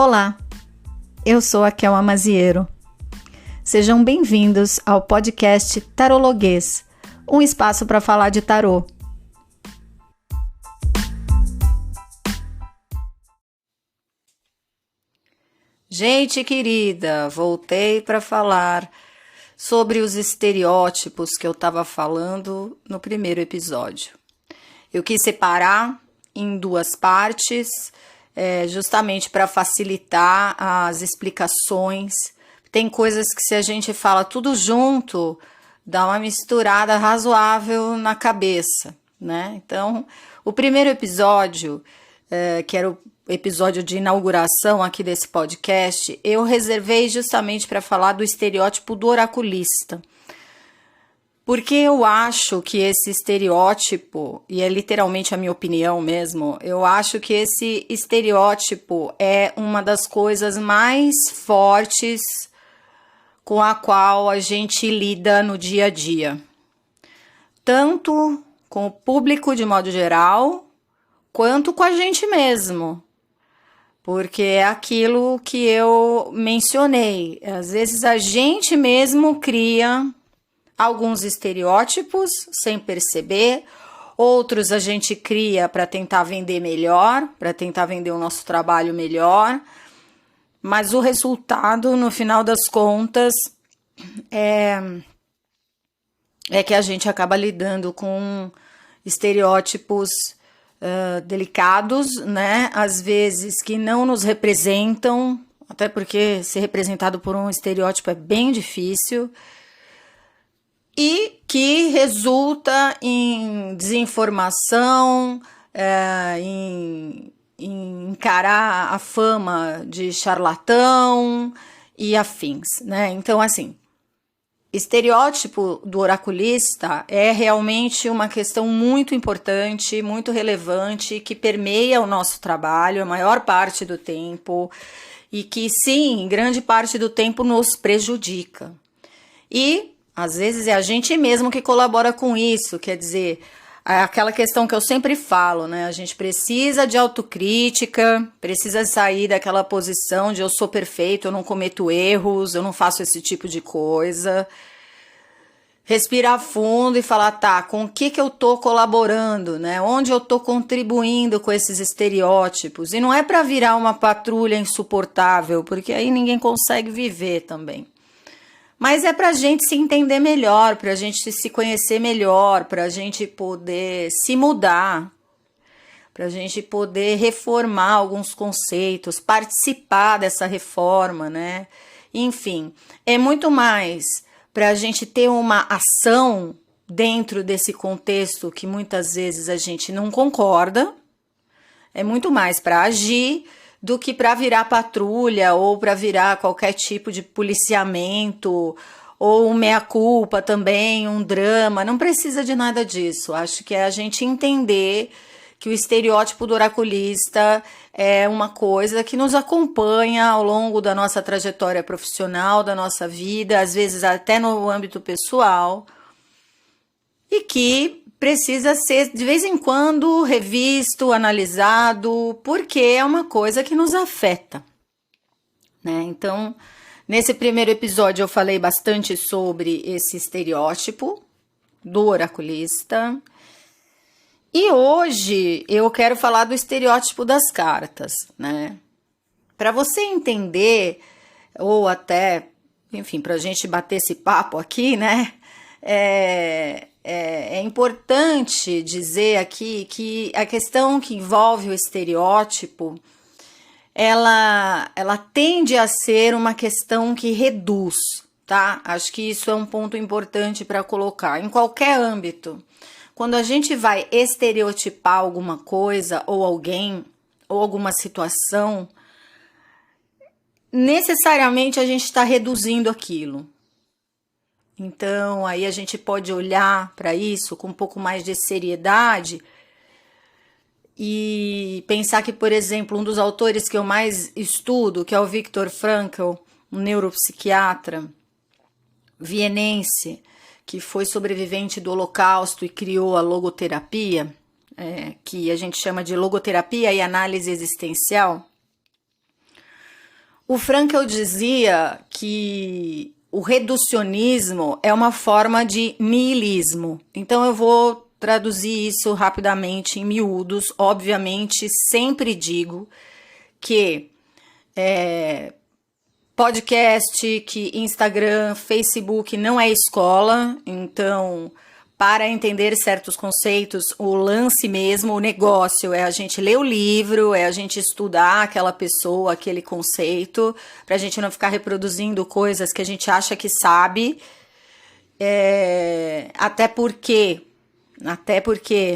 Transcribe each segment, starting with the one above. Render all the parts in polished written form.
Olá, eu sou a Kelma Maziero. Sejam bem-vindos ao podcast Tarologuês, um espaço para falar de tarô. Gente querida, voltei para falar sobre os estereótipos que eu estava falando no primeiro episódio. Eu quis separar em duas partes, justamente para facilitar as explicações. Tem coisas que, se a gente fala tudo junto, dá uma misturada razoável na cabeça, né? Então, o primeiro episódio, que era o episódio de inauguração aqui desse podcast, eu reservei justamente para falar do estereótipo do oraculista. Porque eu acho que esse estereótipo, e é literalmente a minha opinião mesmo, eu acho que esse estereótipo é uma das coisas mais fortes com a qual a gente lida no dia a dia. Tanto com o público de modo geral, quanto com a gente mesmo. Porque é aquilo que eu mencionei. Às vezes a gente mesmo cria alguns estereótipos sem perceber, outros a gente cria para tentar vender melhor, para tentar vender o nosso trabalho melhor, mas o resultado, no final das contas, é que a gente acaba lidando com estereótipos delicados, né? Às vezes que não nos representam, até porque ser representado por um estereótipo é bem difícil, e que resulta em desinformação, em encarar a fama de charlatão e afins, né? Então, assim, estereótipo do oraculista é realmente uma questão muito importante, muito relevante, que permeia o nosso trabalho a maior parte do tempo e que, sim, grande parte do tempo nos prejudica. E às vezes é a gente mesmo que colabora com isso, quer dizer, aquela questão que eu sempre falo, né? A gente precisa de autocrítica, precisa sair daquela posição de eu sou perfeito, eu não cometo erros, eu não faço esse tipo de coisa. Respirar fundo e falar, tá, com o que eu tô colaborando, né? Onde eu tô contribuindo com esses estereótipos? E não é para virar uma patrulha insuportável, porque aí ninguém consegue viver também. Mas é para a gente se entender melhor, para a gente se conhecer melhor, para a gente poder se mudar, para a gente poder reformar alguns conceitos, participar dessa reforma, né? Enfim, é muito mais para a gente ter uma ação dentro desse contexto que muitas vezes a gente não concorda, é muito mais para agir do que para virar patrulha ou para virar qualquer tipo de policiamento ou um meia-culpa também, um drama. Não precisa de nada disso. Acho que é a gente entender que o estereótipo do oraculista é uma coisa que nos acompanha ao longo da nossa trajetória profissional, da nossa vida, às vezes até no âmbito pessoal, e que precisa ser, de vez em quando, revisto, analisado, porque é uma coisa que nos afeta, né? Então, nesse primeiro episódio eu falei bastante sobre esse estereótipo do oraculista. E hoje eu quero falar do estereótipo das cartas, né? Para você entender, ou até, enfim, para a gente bater esse papo aqui, né? É importante dizer aqui que a questão que envolve o estereótipo, ela tende a ser uma questão que reduz, tá? Acho que isso é um ponto importante para colocar em qualquer âmbito. Quando a gente vai estereotipar alguma coisa ou alguém ou alguma situação, necessariamente a gente está reduzindo aquilo. Então, aí a gente pode olhar para isso com um pouco mais de seriedade e pensar que, por exemplo, um dos autores que eu mais estudo, que é o Viktor Frankl, um neuropsiquiatra vienense, que foi sobrevivente do Holocausto e criou a logoterapia, que a gente chama de logoterapia e análise existencial. O Frankl dizia que o reducionismo é uma forma de niilismo. Então eu vou traduzir isso rapidamente em miúdos. Obviamente, sempre digo que podcast, que Instagram, Facebook não é escola. Então, para entender certos conceitos, o lance mesmo, o negócio é a gente ler o livro, é a gente estudar aquela pessoa, aquele conceito, para a gente não ficar reproduzindo coisas que a gente acha que sabe. Até porque,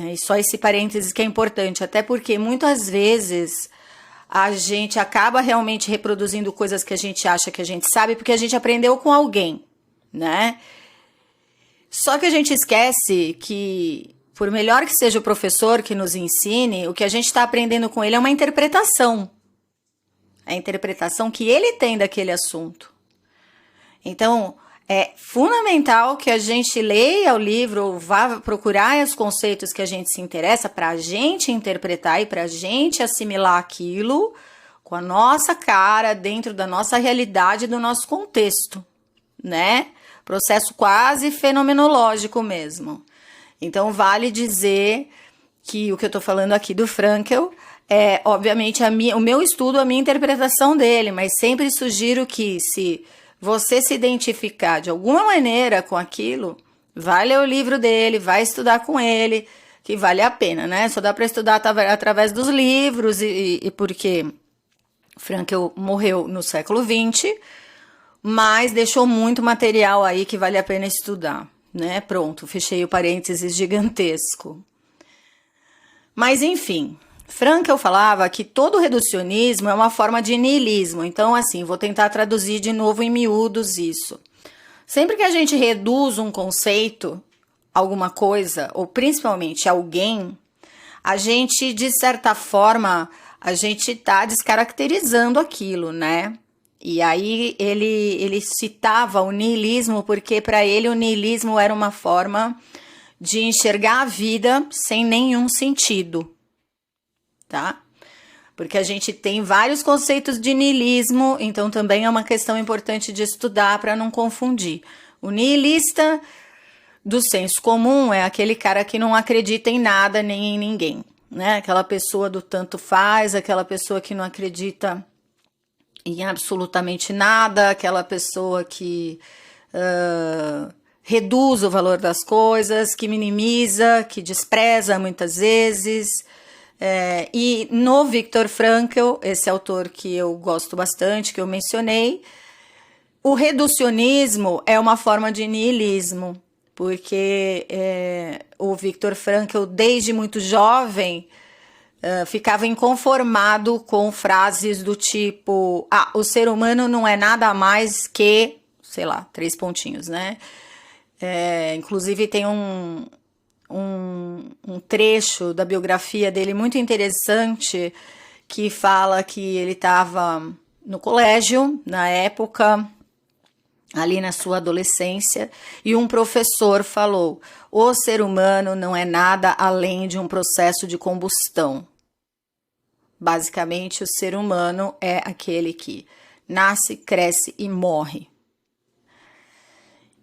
e só esse parênteses que é importante, até porque muitas vezes a gente acaba realmente reproduzindo coisas que a gente acha que a gente sabe, porque a gente aprendeu com alguém, né? Só que a gente esquece que, por melhor que seja o professor que nos ensine, o que a gente está aprendendo com ele é uma interpretação. A interpretação que ele tem daquele assunto. Então, é fundamental que a gente leia o livro, ou vá procurar os conceitos que a gente se interessa para a gente interpretar e para a gente assimilar aquilo com a nossa cara, dentro da nossa realidade, do nosso contexto, né? Processo quase fenomenológico mesmo. Então, vale dizer que o que eu estou falando aqui do Frankl é, obviamente, o meu estudo, a minha interpretação dele, mas sempre sugiro que, se você se identificar de alguma maneira com aquilo, vai ler o livro dele, vai estudar com ele, que vale a pena, né? Só dá para estudar através dos livros, e porque Frankl morreu no século XX, mas deixou muito material aí que vale a pena estudar, né? Pronto, fechei o parênteses gigantesco. Mas, enfim, Frankl falava que todo reducionismo é uma forma de niilismo. Então, assim, vou tentar traduzir de novo em miúdos isso. Sempre que a gente reduz um conceito, alguma coisa, ou principalmente alguém, a gente, de certa forma, a gente está descaracterizando aquilo, né? E aí ele citava o niilismo porque para ele o niilismo era uma forma de enxergar a vida sem nenhum sentido, tá? Porque a gente tem vários conceitos de niilismo, então também é uma questão importante de estudar para não confundir. O niilista do senso comum é aquele cara que não acredita em nada nem em ninguém, né? Aquela pessoa do tanto faz, aquela pessoa que não acredita em absolutamente nada, aquela pessoa que reduz o valor das coisas, que minimiza, que despreza muitas vezes. E no Viktor Frankl, esse autor que eu gosto bastante, que eu mencionei, o reducionismo é uma forma de niilismo, porque o Viktor Frankl, desde muito jovem, ficava inconformado com frases do tipo: o ser humano não é nada mais que, sei lá, 3 pontinhos, né? Inclusive tem um trecho da biografia dele muito interessante que fala que ele estava no colégio, na época, ali na sua adolescência, e um professor falou: o ser humano não é nada além de um processo de combustão. Basicamente, o ser humano é aquele que nasce, cresce e morre.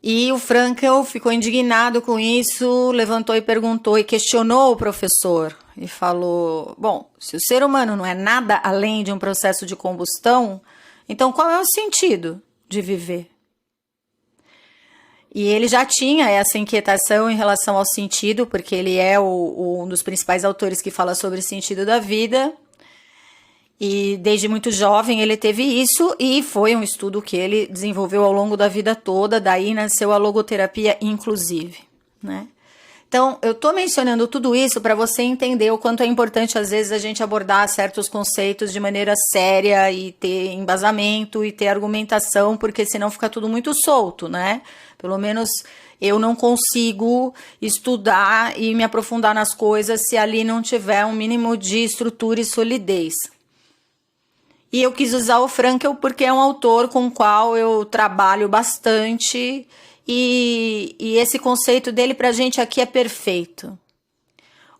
E o Frankl ficou indignado com isso, levantou e perguntou e questionou o professor e falou: bom, se o ser humano não é nada além de um processo de combustão, então qual é o sentido de viver? E ele já tinha essa inquietação em relação ao sentido, porque ele é um dos principais autores que fala sobre o sentido da vida. E desde muito jovem ele teve isso, e foi um estudo que ele desenvolveu ao longo da vida toda, daí nasceu a logoterapia inclusive, né? Então, eu tô mencionando tudo isso para você entender o quanto é importante, às vezes, a gente abordar certos conceitos de maneira séria e ter embasamento e ter argumentação, porque senão fica tudo muito solto, né? Pelo menos eu não consigo estudar e me aprofundar nas coisas se ali não tiver um mínimo de estrutura e solidez. E eu quis usar o Frankl porque é um autor com o qual eu trabalho bastante, e esse conceito dele pra gente aqui é perfeito.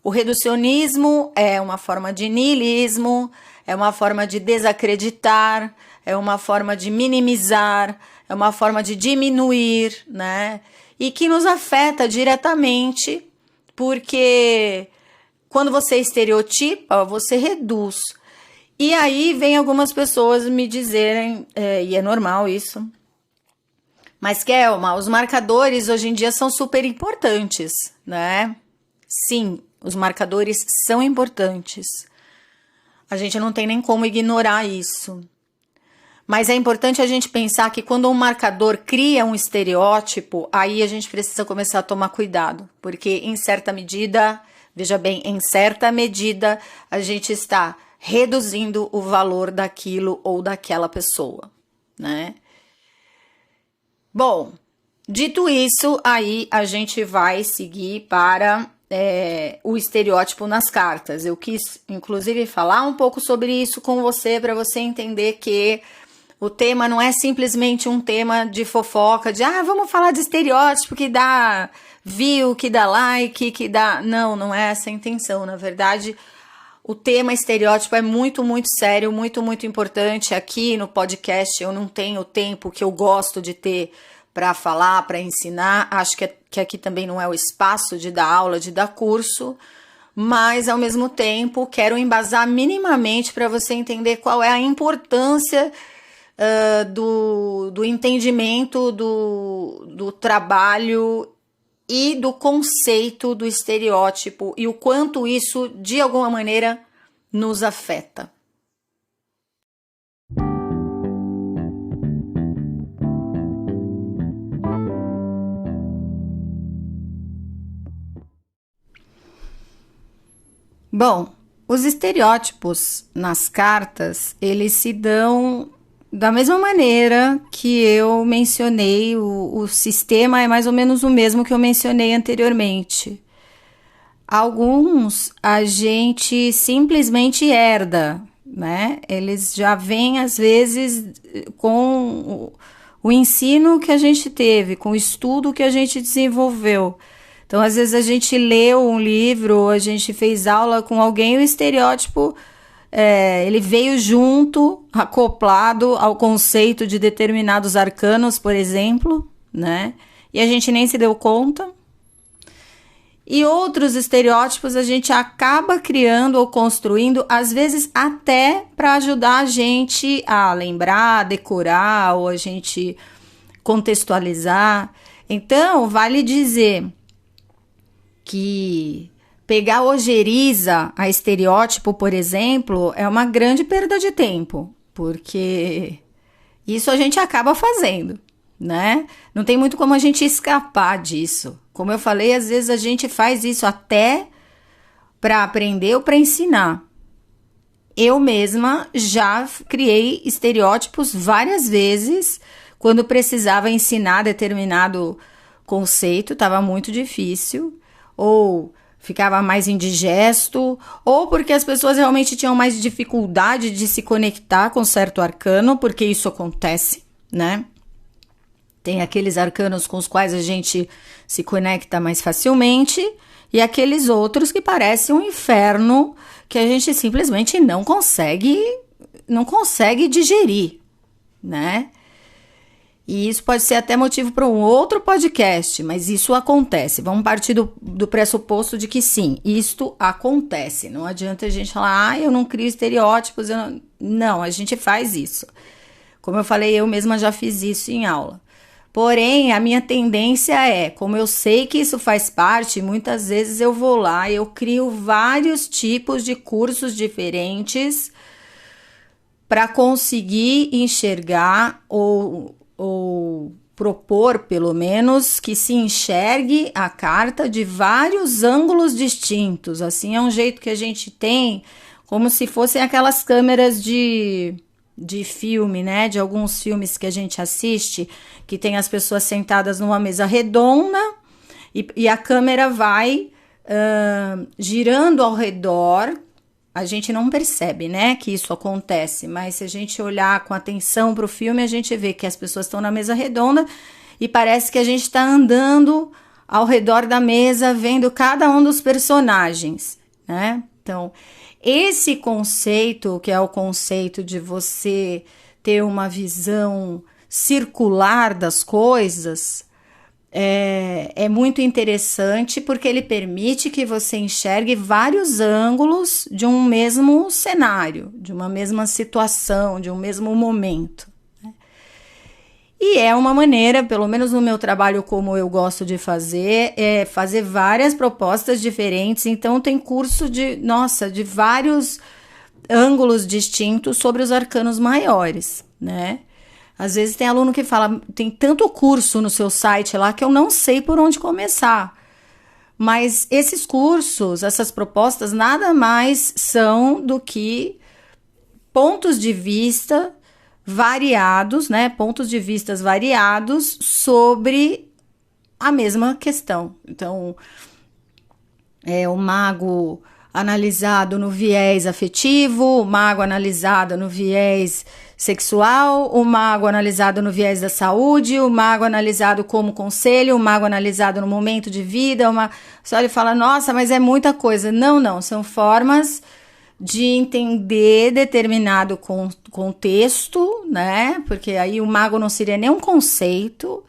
O reducionismo é uma forma de niilismo, é uma forma de desacreditar, é uma forma de minimizar, é uma forma de diminuir, né? E que nos afeta diretamente, porque quando você estereotipa, você reduz. E aí vem algumas pessoas me dizerem, e é normal isso, mas Kelma, os marcadores hoje em dia são super importantes, né? Sim, os marcadores são importantes. A gente não tem nem como ignorar isso. Mas é importante a gente pensar que quando um marcador cria um estereótipo, aí a gente precisa começar a tomar cuidado. Porque em certa medida, veja bem, em certa medida, a gente está reduzindo o valor daquilo ou daquela pessoa, né? Bom, dito isso, aí a gente vai seguir para o estereótipo nas cartas. Eu quis, inclusive, falar um pouco sobre isso com você, para você entender que o tema não é simplesmente um tema de fofoca, de vamos falar de estereótipo que dá view, que dá like, que dá... Não é essa a intenção. Na verdade, o tema estereótipo é muito, muito sério, muito, muito importante. Aqui no podcast eu não tenho o tempo que eu gosto de ter para falar, para ensinar. Acho que aqui também não é o espaço de dar aula, de dar curso, mas ao mesmo tempo quero embasar minimamente para você entender qual é a importância do entendimento do trabalho e do conceito do estereótipo e o quanto isso, de alguma maneira, nos afeta. Bom, os estereótipos nas cartas, eles se dão da mesma maneira que eu mencionei, o sistema é mais ou menos o mesmo que eu mencionei anteriormente. Alguns a gente simplesmente herda, né? Eles já vêm, às vezes, com o ensino que a gente teve, com o estudo que a gente desenvolveu. Então, às vezes, a gente leu um livro, a gente fez aula com alguém, o estereótipo... ele veio junto, acoplado ao conceito de determinados arcanos, por exemplo, né? E a gente nem se deu conta. E outros estereótipos a gente acaba criando ou construindo, às vezes até para ajudar a gente a lembrar, decorar, ou a gente contextualizar. Então, vale dizer que pegar ojeriza a estereótipo, por exemplo, é uma grande perda de tempo, porque isso a gente acaba fazendo, né? Não tem muito como a gente escapar disso. Como eu falei, às vezes a gente faz isso até para aprender ou para ensinar. Eu mesma já criei estereótipos várias vezes quando precisava ensinar determinado conceito, estava muito difícil, ou ficava mais indigesto, ou porque as pessoas realmente tinham mais dificuldade de se conectar com certo arcano, porque isso acontece, né? Tem aqueles arcanos com os quais a gente se conecta mais facilmente, e aqueles outros que parecem um inferno, que a gente simplesmente não consegue digerir, né? E isso pode ser até motivo para um outro podcast, mas isso acontece. Vamos partir do pressuposto de que sim, isto acontece. Não adianta a gente falar, eu não crio estereótipos. Não, a gente faz isso. Como eu falei, eu mesma já fiz isso em aula. Porém, a minha tendência é, como eu sei que isso faz parte, muitas vezes eu vou lá, eu crio vários tipos de cursos diferentes para conseguir enxergar ou propor, pelo menos, que se enxergue a carta de vários ângulos distintos. Assim, é um jeito que a gente tem, como se fossem aquelas câmeras de filme, né? De alguns filmes que a gente assiste, que tem as pessoas sentadas numa mesa redonda e a câmera vai girando ao redor. A gente não percebe, né, que isso acontece, mas se a gente olhar com atenção para o filme, a gente vê que as pessoas estão na mesa redonda e parece que a gente está andando ao redor da mesa, vendo cada um dos personagens, né? Então, esse conceito, que é o conceito de você ter uma visão circular das coisas, é muito interessante porque ele permite que você enxergue vários ângulos de um mesmo cenário, de uma mesma situação, de um mesmo momento. E é uma maneira, pelo menos no meu trabalho, como eu gosto de fazer, é fazer várias propostas diferentes. Então, tem curso de vários ângulos distintos sobre os arcanos maiores, né? Às vezes tem aluno que fala, tem tanto curso no seu site lá que eu não sei por onde começar. Mas esses cursos, essas propostas, nada mais são do que pontos de vista variados, né? Pontos de vistas variados sobre a mesma questão. Então, o mago analisado no viés afetivo, o mago analisado no viés sexual, o mago analisado no viés da saúde, o mago analisado como conselho, o mago analisado no momento de vida. Você olha e fala, nossa, mas é muita coisa. Não, são formas de entender determinado contexto, né? Porque aí o mago não seria nem um conceito,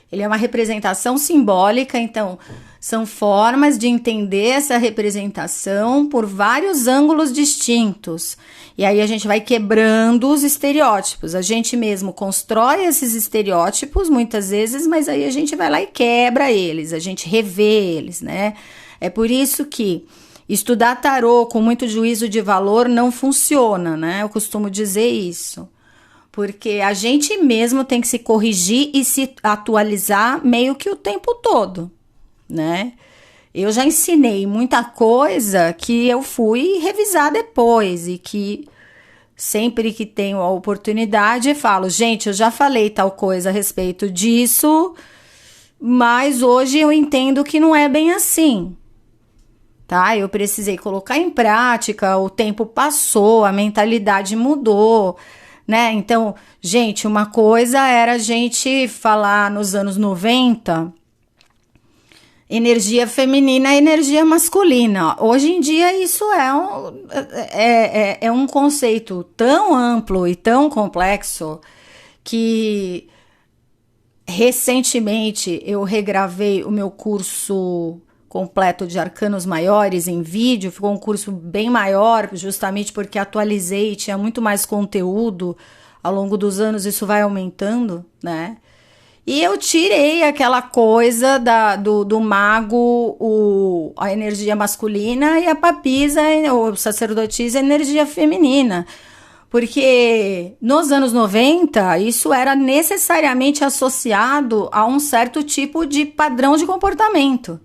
ele é uma representação simbólica, então são formas de entender essa representação por vários ângulos distintos. E aí a gente vai quebrando os estereótipos. A gente mesmo constrói esses estereótipos muitas vezes, mas aí a gente vai lá e quebra eles, a gente revê eles, né? É por isso que estudar tarô com muito juízo de valor não funciona, né? Eu costumo dizer isso. Porque a gente mesmo tem que se corrigir e se atualizar meio que o tempo todo, né? Eu já ensinei muita coisa que eu fui revisar depois e que sempre que tenho a oportunidade eu falo, gente, eu já falei tal coisa a respeito disso, mas hoje eu entendo que não é bem assim. Tá? Eu precisei colocar em prática, o tempo passou, a mentalidade mudou, né? Então, gente, uma coisa era a gente falar nos anos 90, energia feminina e energia masculina. Hoje em dia isso é um conceito tão amplo e tão complexo que recentemente eu regravei o meu curso completo de arcanos maiores em vídeo, ficou um curso bem maior, justamente porque atualizei e tinha muito mais conteúdo. Ao longo dos anos isso vai aumentando, né? E eu tirei aquela coisa do mago, a energia masculina, e a papisa, ou sacerdotisa, a energia feminina. Porque nos anos 90, isso era necessariamente associado a um certo tipo de padrão de comportamento.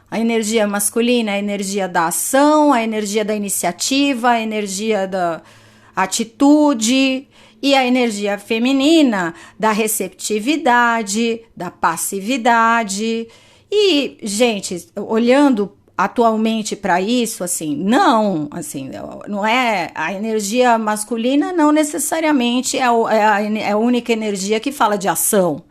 A energia masculina, a energia da ação, a energia da iniciativa, a energia da atitude, e a energia feminina da receptividade, da passividade. E, gente, olhando atualmente para isso, não é a energia masculina, não necessariamente é a única energia que fala de ação.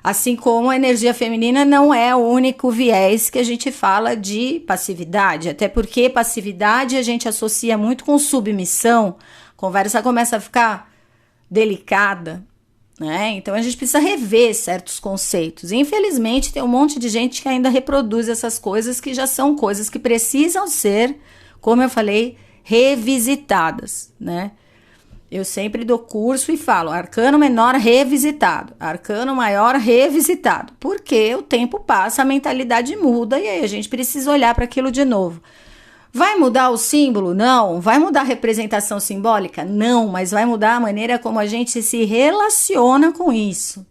Assim como a energia feminina não é o único viés que a gente fala de passividade, até porque passividade a gente associa muito com submissão, a conversa começa a ficar delicada, né? Então a gente precisa rever certos conceitos. E, infelizmente, tem um monte de gente que ainda reproduz essas coisas que já são coisas que precisam ser, como eu falei, revisitadas, né? Eu sempre dou curso e falo, arcano menor revisitado, arcano maior revisitado, porque o tempo passa, a mentalidade muda e aí a gente precisa olhar para aquilo de novo. Vai mudar o símbolo? Não. Vai mudar a representação simbólica? Não, mas vai mudar a maneira como a gente se relaciona com isso,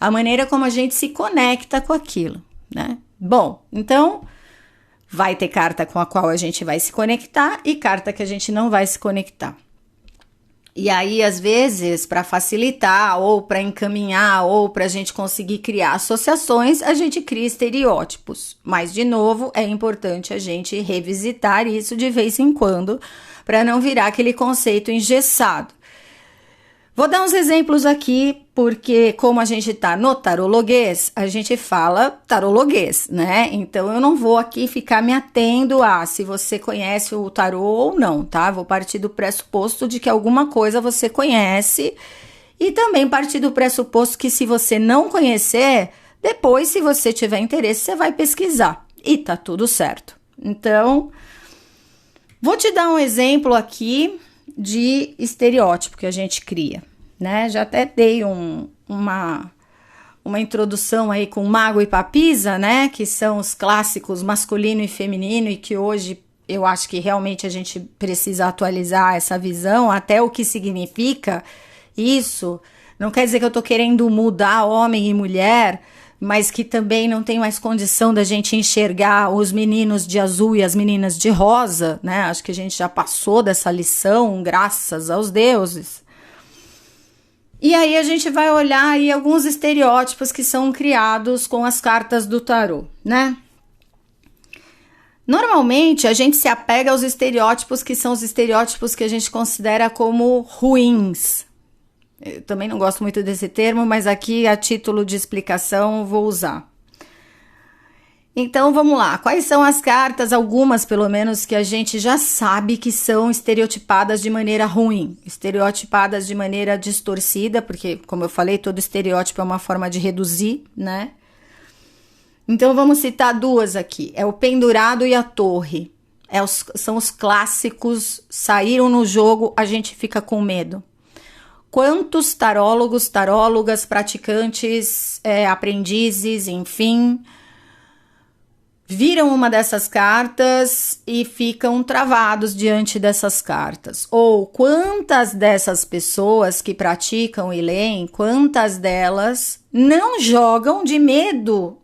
a maneira como a gente se conecta com aquilo, né? Bom, então vai ter carta com a qual a gente vai se conectar e carta que a gente não vai se conectar. E aí, às vezes, para facilitar, ou para encaminhar, ou para a gente conseguir criar associações, a gente cria estereótipos. Mas, de novo, é importante a gente revisitar isso de vez em quando, para não virar aquele conceito engessado. Vou dar uns exemplos aqui, porque como a gente tá no tarologuês, a gente fala tarologuês, né? Então eu não vou aqui ficar me atendo a se você conhece o tarô ou não, tá? Vou partir do pressuposto de que alguma coisa você conhece e também partir do pressuposto que se você não conhecer, depois, se você tiver interesse, você vai pesquisar e tá tudo certo. Então, vou te dar um exemplo aqui de estereótipo que a gente cria, né? Já até dei uma introdução aí com Mago e Papisa, né? Que são os clássicos masculino e feminino e que hoje eu acho que realmente a gente precisa atualizar essa visão, até o que significa isso. Não quer dizer que eu tô querendo mudar homem e mulher, mas que também não tem mais condição da gente enxergar os meninos de azul e as meninas de rosa, né? Acho que a gente já passou dessa lição, graças aos deuses. E aí a gente vai olhar aí alguns estereótipos que são criados com as cartas do tarô, né? Normalmente a gente se apega aos estereótipos que são os estereótipos que a gente considera como ruins. Eu também não gosto muito desse termo, mas aqui a título de explicação vou usar. Então vamos lá, quais são as cartas, algumas pelo menos, que a gente já sabe que são estereotipadas de maneira ruim, estereotipadas de maneira distorcida, porque como eu falei, todo estereótipo é uma forma de reduzir, né? Então vamos citar duas aqui, é o pendurado e a torre, são os clássicos, saíram no jogo, a gente fica com medo. Quantos tarólogos, tarólogas, praticantes, aprendizes, enfim, viram uma dessas cartas e ficam travados diante dessas cartas? Ou quantas dessas pessoas que praticam e leem, quantas delas não jogam de medo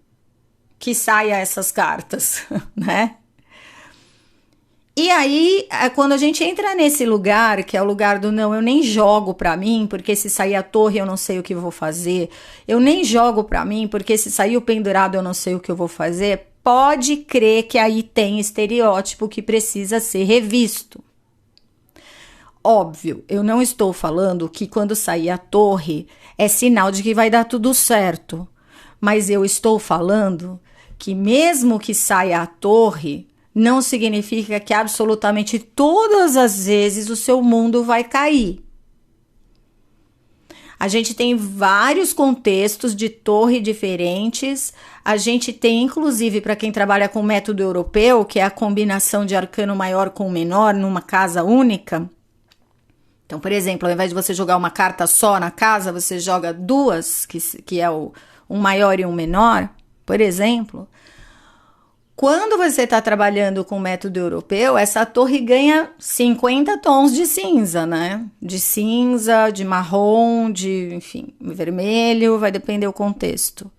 que saia essas cartas, né? E aí, quando a gente entra nesse lugar, que é o lugar do não, eu nem jogo pra mim, porque se sair a torre eu não sei o que vou fazer, eu nem jogo pra mim, porque se sair o pendurado eu não sei o que eu vou fazer, pode crer que aí tem estereótipo que precisa ser revisto. Óbvio, eu não estou falando que quando sair a torre é sinal de que vai dar tudo certo, mas eu estou falando que mesmo que saia a torre, não significa que absolutamente todas as vezes o seu mundo vai cair. A gente tem vários contextos de torre diferentes. A gente tem, inclusive, para quem trabalha com método europeu, que é a combinação de arcano maior com menor numa casa única. Então, por exemplo, ao invés de você jogar uma carta só na casa, você joga duas, que é um maior e um menor, por exemplo. Quando você está trabalhando com o método europeu, essa torre ganha 50 tons de cinza, né? De cinza, de marrom, de, enfim, vermelho, vai depender do contexto.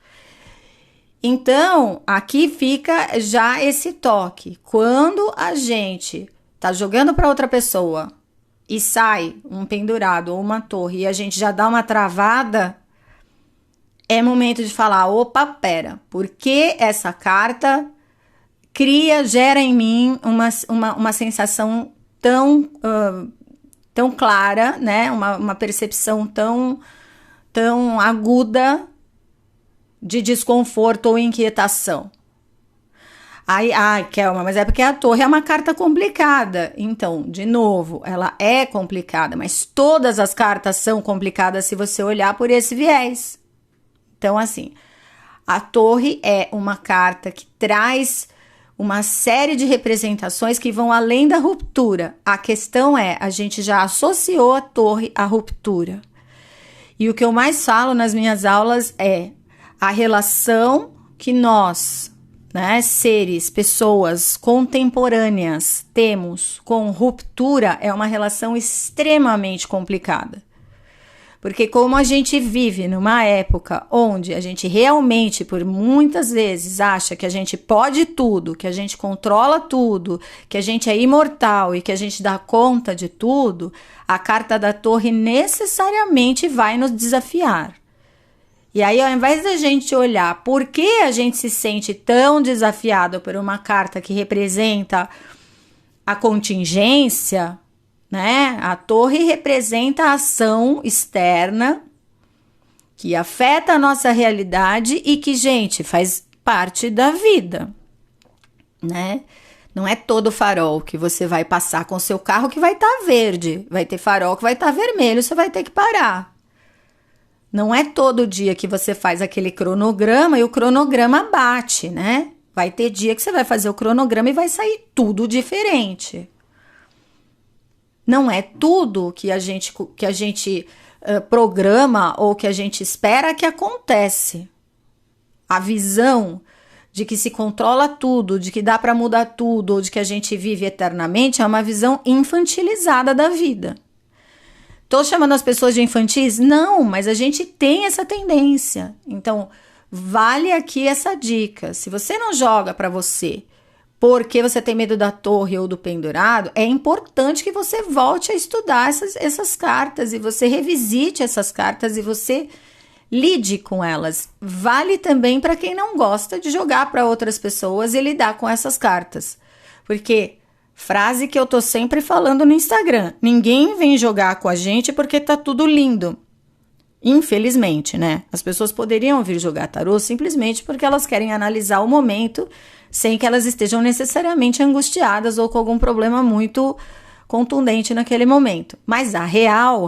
Então, aqui fica já esse toque. Quando a gente tá jogando para outra pessoa e sai um pendurado ou uma torre e a gente já dá uma travada, é momento de falar, opa, pera, por que essa carta gera em mim uma sensação tão clara, né? Uma percepção tão aguda de desconforto ou inquietação. Ai, Kelma, mas é porque a torre é uma carta complicada. Então, de novo, ela é complicada, mas todas as cartas são complicadas se você olhar por esse viés. Então, assim, a torre é uma carta que traz uma série de representações que vão além da ruptura. A questão é, a gente já associou a torre à ruptura. E o que eu mais falo nas minhas aulas é a relação que nós, né, seres, pessoas contemporâneas, temos com ruptura é uma relação extremamente complicada. Porque como a gente vive numa época onde a gente realmente, por muitas vezes, acha que a gente pode tudo, que a gente controla tudo, que a gente é imortal e que a gente dá conta de tudo, a carta da torre necessariamente vai nos desafiar. E aí, ao invés da gente olhar por que a gente se sente tão desafiado por uma carta que representa a contingência, né? A torre representa a ação externa que afeta a nossa realidade e que, gente, faz parte da vida, né? Não é todo farol que você vai passar com o seu carro que vai estar verde. Vai ter farol que vai estar vermelho, você vai ter que parar. Não é todo dia que você faz aquele cronograma e o cronograma bate, né? Vai ter dia que você vai fazer o cronograma e vai sair tudo diferente. Não é tudo que a gente programa ou que a gente espera que acontece. A visão de que se controla tudo, de que dá para mudar tudo, ou de que a gente vive eternamente, é uma visão infantilizada da vida. Tô chamando as pessoas de infantis? Não, mas a gente tem essa tendência. Então, vale aqui essa dica. Se você não joga para você porque você tem medo da torre ou do pendurado, é importante que você volte a estudar essas cartas e você revisite essas cartas e você lide com elas. Vale também para quem não gosta de jogar para outras pessoas e lidar com essas cartas. Porque, frase que eu tô sempre falando no Instagram, ninguém vem jogar com a gente porque tá tudo lindo. Infelizmente, né? As pessoas poderiam vir jogar tarô simplesmente porque elas querem analisar o momento sem que elas estejam necessariamente angustiadas ou com algum problema muito contundente naquele momento. Mas a real,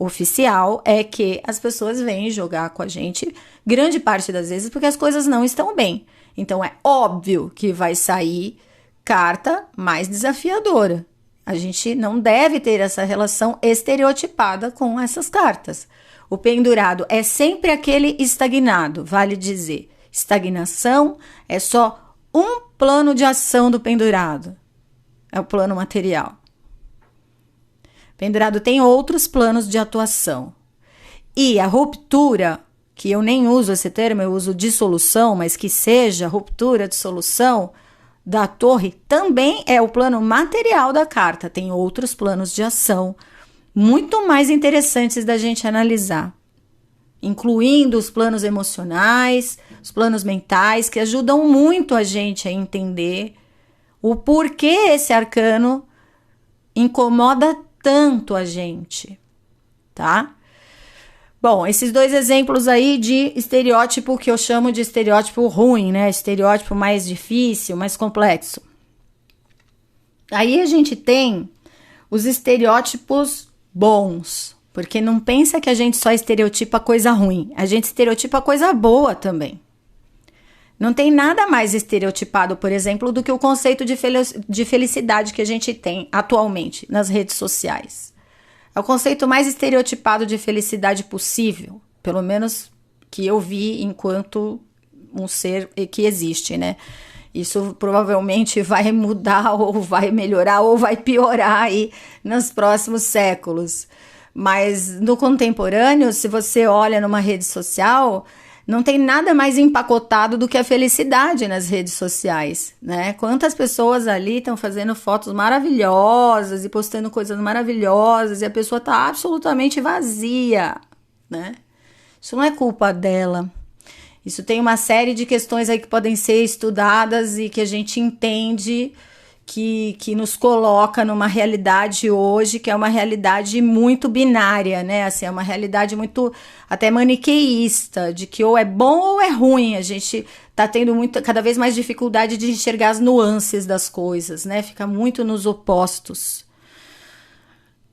oficial, é que as pessoas vêm jogar com a gente grande parte das vezes porque as coisas não estão bem. Então é óbvio que vai sair carta mais desafiadora. A gente não deve ter essa relação estereotipada com essas cartas. O pendurado é sempre aquele estagnado, vale dizer. Estagnação é só um plano de ação do pendurado. É o plano material. Pendurado tem outros planos de atuação. E a ruptura, que eu nem uso esse termo, eu uso dissolução, mas que seja ruptura, dissolução da torre, também é o plano material da carta. Tem outros planos de ação muito mais interessantes da gente analisar, incluindo os planos emocionais, os planos mentais, que ajudam muito a gente a entender o porquê esse arcano incomoda tanto a gente, tá? Bom, esses dois exemplos aí de estereótipo que eu chamo de estereótipo ruim, né? Estereótipo mais difícil, mais complexo. Aí a gente tem os estereótipos bons, porque não pensa que a gente só estereotipa coisa ruim, a gente estereotipa coisa boa também. Não tem nada mais estereotipado, por exemplo, do que o conceito de felicidade que a gente tem atualmente nas redes sociais. É o conceito mais estereotipado de felicidade possível, pelo menos que eu vi enquanto um ser que existe, né? Isso provavelmente vai mudar ou vai melhorar ou vai piorar aí nos próximos séculos. Mas no contemporâneo, se você olha numa rede social, não tem nada mais empacotado do que a felicidade nas redes sociais, né? Quantas pessoas ali estão fazendo fotos maravilhosas e postando coisas maravilhosas e a pessoa está absolutamente vazia, né? Isso não é culpa dela. Isso tem uma série de questões aí que podem ser estudadas e que a gente entende que nos coloca numa realidade hoje, que é uma realidade muito binária, né? Assim, é uma realidade muito até maniqueísta, de que ou é bom ou é ruim. A gente tá tendo cada vez mais dificuldade de enxergar as nuances das coisas, né? Fica muito nos opostos.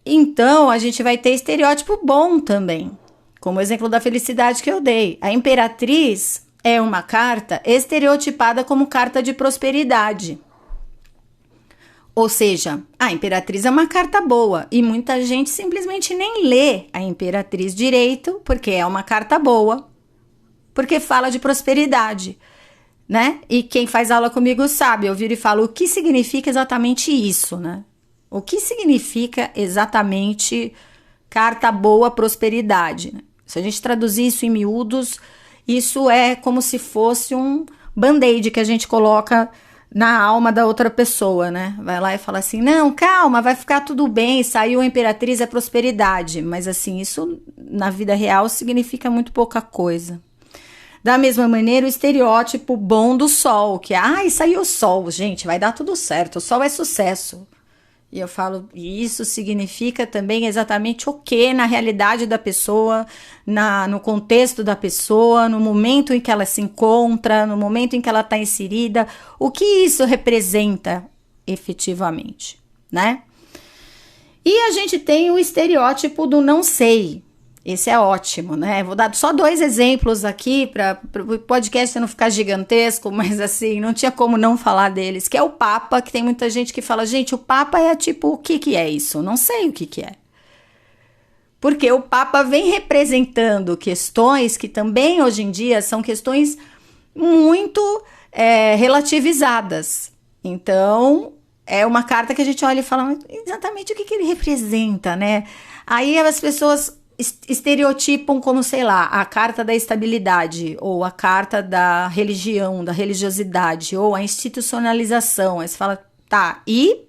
Então, a gente vai ter estereótipo bom também, como o exemplo da felicidade que eu dei. A Imperatriz é uma carta estereotipada como carta de prosperidade. Ou seja, a Imperatriz é uma carta boa e muita gente simplesmente nem lê a Imperatriz direito, porque é uma carta boa, porque fala de prosperidade, né? E quem faz aula comigo sabe, eu viro e falo o que significa exatamente isso, né? O que significa exatamente carta boa, prosperidade? Se a gente traduzir isso em miúdos, isso é como se fosse um band-aid que a gente coloca na alma da outra pessoa, né? Vai lá e fala assim, não, calma, vai ficar tudo bem, saiu a Imperatriz, é prosperidade. Mas assim, isso na vida real significa muito pouca coisa. Da mesma maneira, o estereótipo bom do sol, que saiu o sol, gente, vai dar tudo certo, o sol é sucesso. E eu falo, isso significa também exatamente o que na realidade da pessoa, no contexto da pessoa, no momento em que ela se encontra, no momento em que ela está inserida, o que isso representa efetivamente, né? E a gente tem o estereótipo do não sei. Esse é ótimo, né? Vou dar só 2 exemplos aqui para o podcast não ficar gigantesco, mas assim, não tinha como não falar deles, que é o Papa, que tem muita gente que fala, gente, o Papa é tipo, o que é isso? Não sei o que é. Porque o Papa vem representando questões que também hoje em dia são questões muito relativizadas. Então, é uma carta que a gente olha e fala exatamente o que ele representa, né? Aí as pessoas estereotipam como, sei lá, a carta da estabilidade, ou a carta da religião, da religiosidade, ou a institucionalização. Aí você fala, tá, e?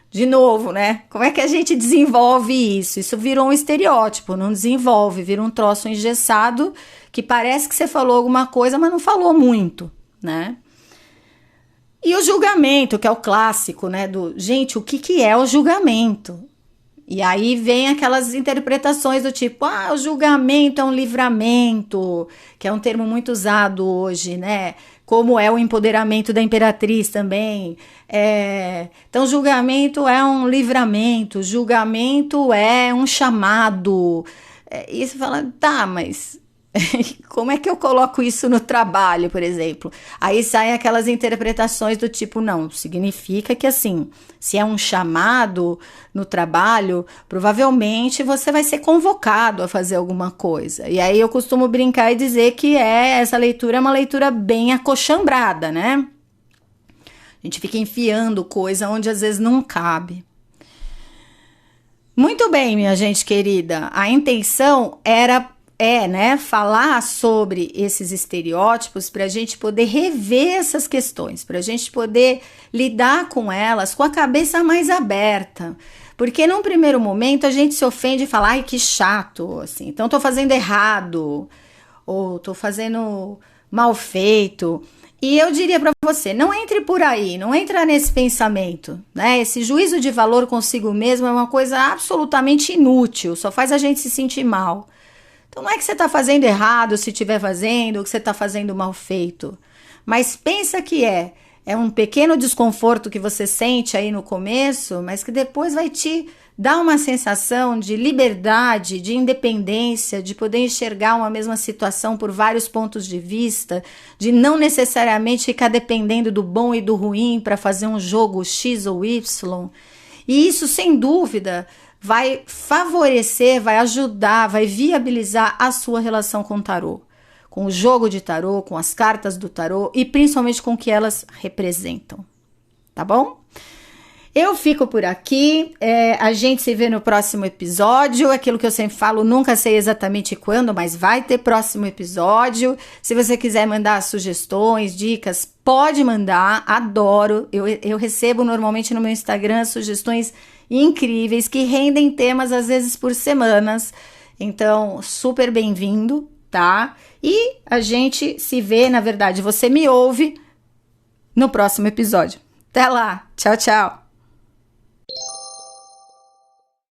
De novo, né? Como é que a gente desenvolve isso? Isso virou um estereótipo, não desenvolve, vira um troço engessado que parece que você falou alguma coisa, mas não falou muito, né? E o julgamento, que é o clássico, né? Gente, o que é o julgamento? E aí vem aquelas interpretações do tipo, o julgamento é um livramento, que é um termo muito usado hoje, né? Como é o empoderamento da imperatriz também. Então, julgamento é um livramento, julgamento é um chamado. E você fala, tá, mas como é que eu coloco isso no trabalho, por exemplo? Aí saem aquelas interpretações do tipo, não, significa que assim, se é um chamado no trabalho, provavelmente você vai ser convocado a fazer alguma coisa. E aí eu costumo brincar e dizer que essa leitura é uma leitura bem acochambrada, né? A gente fica enfiando coisa onde às vezes não cabe. Muito bem, minha gente querida, a intenção né, falar sobre esses estereótipos para a gente poder rever essas questões, para a gente poder lidar com elas com a cabeça mais aberta. Porque num primeiro momento a gente se ofende e fala, ai, que chato, assim, então tô fazendo errado, ou tô fazendo mal feito. E eu diria para você, não entre por aí, não entra nesse pensamento, né? Esse juízo de valor consigo mesmo é uma coisa absolutamente inútil, só faz a gente se sentir mal. Então não é que você está fazendo errado se estiver fazendo, ou que você está fazendo mal feito. Mas pensa que é um pequeno desconforto que você sente aí no começo, mas que depois vai te dar uma sensação de liberdade, de independência, de poder enxergar uma mesma situação por vários pontos de vista, de não necessariamente ficar dependendo do bom e do ruim para fazer um jogo X ou Y. E isso, sem dúvida, vai favorecer, vai ajudar, vai viabilizar a sua relação com o tarô, com o jogo de tarô, com as cartas do tarô e principalmente com o que elas representam, tá bom? Eu fico por aqui, a gente se vê no próximo episódio, aquilo que eu sempre falo, nunca sei exatamente quando, mas vai ter próximo episódio. Se você quiser mandar sugestões, dicas, pode mandar, adoro, eu recebo normalmente no meu Instagram sugestões incríveis que rendem temas às vezes por semanas, então super bem-vindo, tá? E a gente se vê, na verdade, você me ouve no próximo episódio. Até lá, tchau, tchau!